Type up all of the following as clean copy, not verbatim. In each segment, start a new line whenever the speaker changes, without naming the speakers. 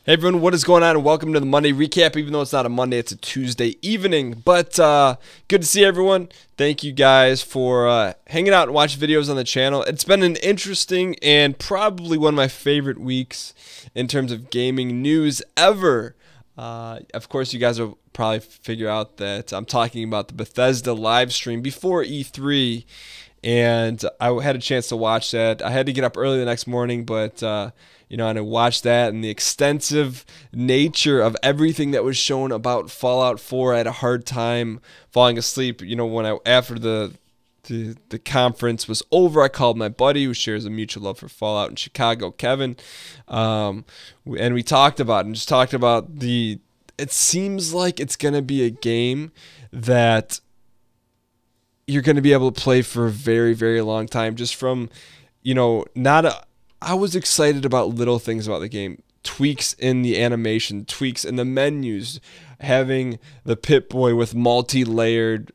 Hey everyone, what is going on? And welcome to the Monday recap. Even though it's not a Monday, it's a Tuesday evening. But good to see everyone. Thank you guys for hanging out and watching videos on the channel. It's been an interesting and probably one of my favorite weeks in terms of gaming news ever. Of course, you guys will probably figure out that I'm talking about the Bethesda live stream before E3. And I had a chance to watch that. I had to get up early the next morning, but and I watched that, and the extensive nature of everything that was shown about Fallout 4. I had a hard time falling asleep. After the conference was over, I called my buddy who shares a mutual love for Fallout in Chicago, Kevin, and we talked about it and just talked about it seems like it's going to be a game that you're going to be able to play for a very, very long time. Just from, I was excited about little things about the game. Tweaks in the animation, tweaks in the menus, having the Pip-Boy with multi-layered,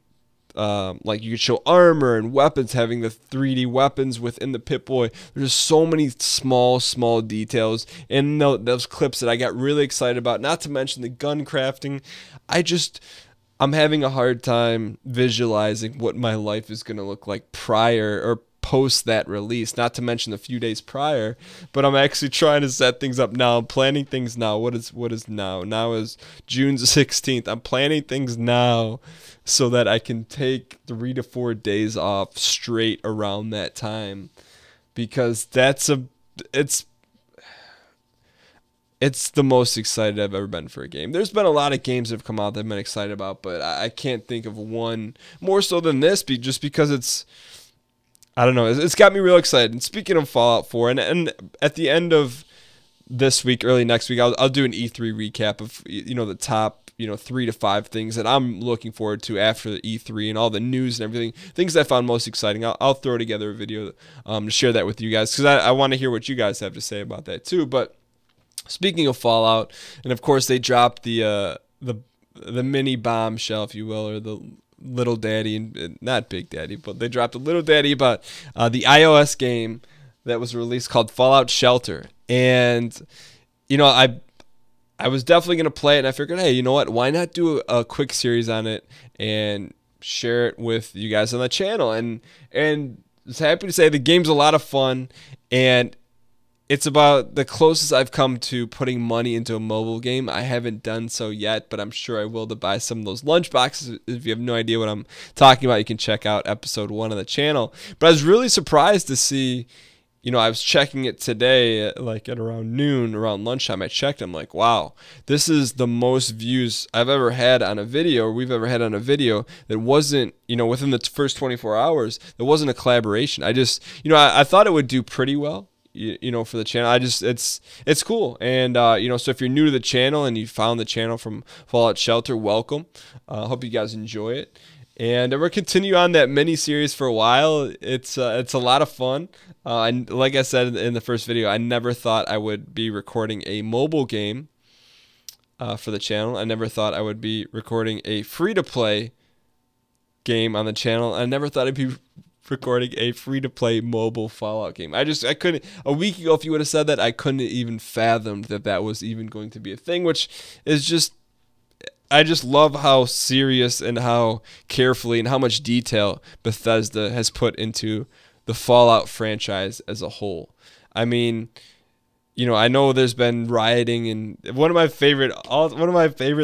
like you could show armor and weapons, having the 3D weapons within the Pip-Boy. There's so many small details in those clips that I got really excited about, not to mention the gun crafting. I'm having a hard time visualizing what my life is going to look like prior or post that release, not to mention the few days prior. But I'm actually trying to set things up now. I'm planning things now. What is now? Now is June 16th. I'm planning things now so that I can take 3 to 4 days off straight around that time, because it's the most excited I've ever been for a game. There's been a lot of games that have come out that I've been excited about, but I can't think of one more so than this, just because I don't know, it's got me real excited. And speaking of Fallout 4, and at the end of this week, early next week, I'll do an E3 recap of the top 3 to 5 things that I'm looking forward to after the E3 and all the news and everything, things I found most exciting. I'll throw together a video to share that with you guys, because I want to hear what you guys have to say about that too. But speaking of Fallout, and of course they dropped the mini bombshell, if you will, or the little daddy, and not big daddy, but they dropped a little daddy about the iOS game that was released called Fallout Shelter. And I was definitely gonna play it, and I figured, hey, you know what? Why not do a quick series on it and share it with you guys on the channel? And was happy to say the game's a lot of fun, and it's about the closest I've come to putting money into a mobile game. I haven't done so yet, but I'm sure I will, to buy some of those lunch boxes. If you have no idea what I'm talking about, you can check out episode 1 of the channel. But I was really surprised to see, I was checking it today, like at around noon, around lunchtime. I checked, I'm like, wow, this is the most views I've ever had on a video, or we've ever had on a video that wasn't, within the first 24 hours, there wasn't a collaboration. I thought it would do pretty well, for the channel. It's cool. And so if you're new to the channel and you found the channel from Fallout Shelter, welcome. Hope you guys enjoy it, and we're continue on that mini series for a while. It's a lot of fun, and like I said in the first video, I never thought I would be recording a mobile game for the channel. I never thought I would be recording a free-to-play game on the channel. I never thought I'd be recording a free-to-play mobile Fallout game. I couldn't. A week ago, if you would have said that, I couldn't even fathom that was even going to be a thing, which is I just love how serious and how carefully and how much detail Bethesda has put into the Fallout franchise as a whole. I mean, I know there's been rioting, and one of my favorite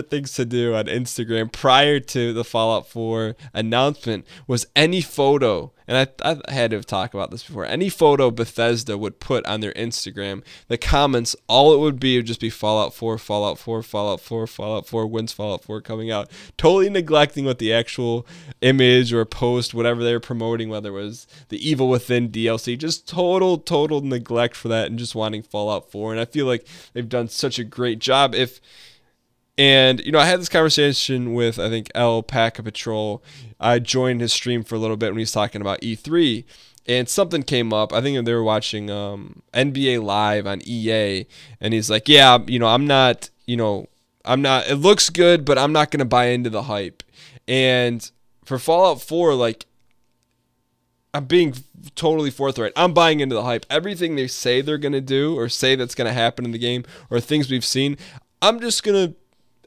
things to do on Instagram prior to the Fallout 4 announcement was any photo, and I had to talk about this before, any photo Bethesda would put on their Instagram, the comments, all it would just be Fallout 4, Fallout 4, Fallout 4, Fallout 4, when's Fallout 4 coming out? Totally neglecting what the actual image or post, whatever they were promoting, whether it was the Evil Within DLC, just total neglect for that, and just wanting Fallout 4. And I feel like they've done such a great job. And I had this conversation with, I think, Alpaca Patrol. I joined his stream for a little bit when he was talking about E3, and something came up. I think they were watching NBA Live on EA, and he's like, yeah, I'm not, it looks good, but I'm not going to buy into the hype. And for Fallout 4, like, I'm being totally forthright. I'm buying into the hype. Everything they say they're going to do or say that's going to happen in the game or things we've seen, I'm just going to,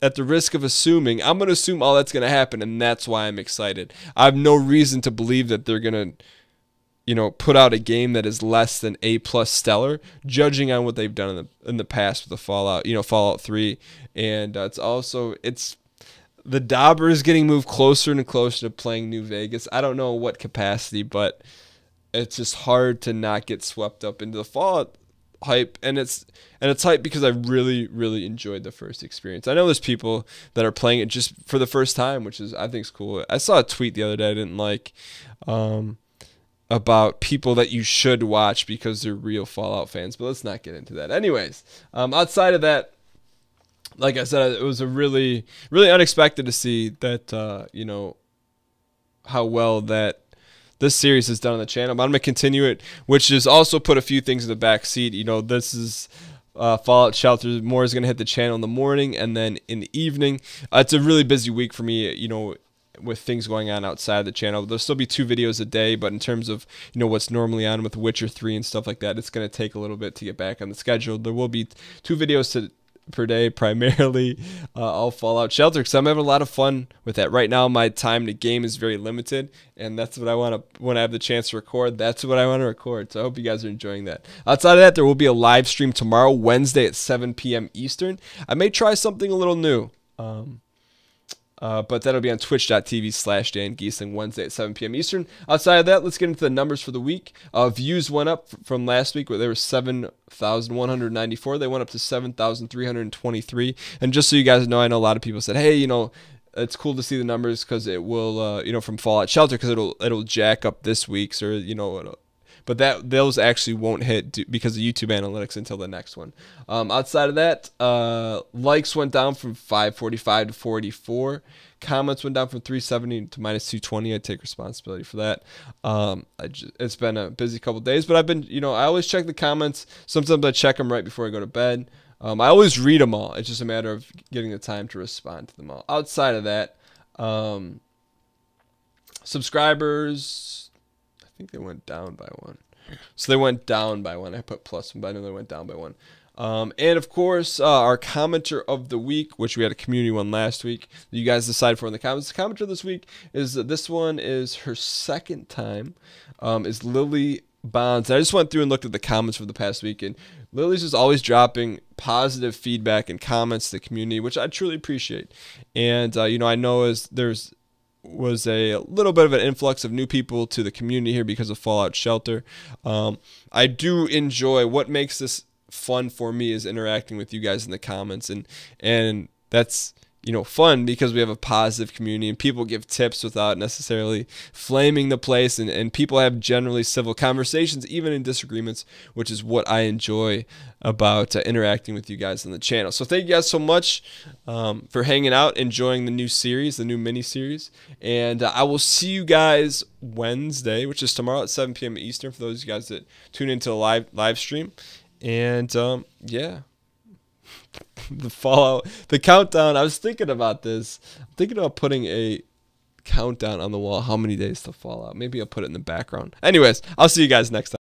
at the risk of assuming, I'm going to assume all that's going to happen, and that's why I'm excited. I have no reason to believe that they're going to, put out a game that is less than A+ stellar, judging on what they've done in the past with the Fallout, Fallout 3, and it's the Dauber is getting moved closer and closer to playing New Vegas. I don't know what capacity, but it's just hard to not get swept up into the Fallout hype, and it's hype because I really, really enjoyed the first experience. I know there's people that are playing it just for the first time, which is I think is cool. I saw a tweet the other day I didn't like about people that you should watch because they're real Fallout fans, but let's not get into that. Anyways, outside of that, like I said, it was a really, really unexpected to see that how well that this series has done on the channel. But I'm going to continue it, which is also put a few things in the back seat. This is Fallout Shelter. More is going to hit the channel in the morning and then in the evening. It's a really busy week for me, with things going on outside the channel. There'll still be 2 videos a day, but in terms of, what's normally on with Witcher 3 and stuff like that, it's going to take a little bit to get back on the schedule. There will be 2 videos per day, primarily all Fallout Shelter, because I'm having a lot of fun with that. Right now, my time to game is very limited, and that's what I want to, when I have the chance to record, that's what I want to record. So I hope you guys are enjoying that. Outside of that, there will be a live stream tomorrow, Wednesday at 7 p.m. Eastern. I may try something a little new. But that'll be on twitch.tv/Dan Gheesling, Wednesday at 7 p.m. Eastern. Outside of that, let's get into the numbers for the week. Views went up from last week, where they were 7,194. They went up to 7,323. And just so you guys know, I know a lot of people said, hey, it's cool to see the numbers because it will, from Fallout Shelter, because it'll jack up this week's, or, but those actually won't hit because of YouTube analytics until the next one. Outside of that, likes went down from 545 to 44. Comments went down from 370 to -220. I take responsibility for that. It's been a busy couple days, but I've been, I always check the comments. Sometimes I check them right before I go to bed. I always read them all. It's just a matter of getting the time to respond to them all. Outside of that, subscribers, I think they went down by 1. So they went down by 1. I put plus 1, but I know they went down by 1. And of course, our commenter of the week, which we had a community one last week, you guys decided for in the comments. The commenter this week is this one is her second time, is Lily Bonds. And I just went through and looked at the comments for the past week, and Lily's just always dropping positive feedback and comments to the community, which I truly appreciate. And I know was a little bit of an influx of new people to the community here because of Fallout Shelter. I do enjoy, what makes this fun for me is interacting with you guys in the comments, and that's fun because we have a positive community and people give tips without necessarily flaming the place, and people have generally civil conversations even in disagreements, which is what I enjoy about interacting with you guys on the channel. So thank you guys so much for hanging out, enjoying the new series, the new mini series, and I will see you guys Wednesday, which is tomorrow at 7 p.m. Eastern for those of you guys that tune into the live stream. And yeah, the countdown. I was thinking about this. I'm thinking about putting a countdown on the wall, how many days to Fallout. Maybe I'll put it in the background. Anyways, I'll see you guys next time.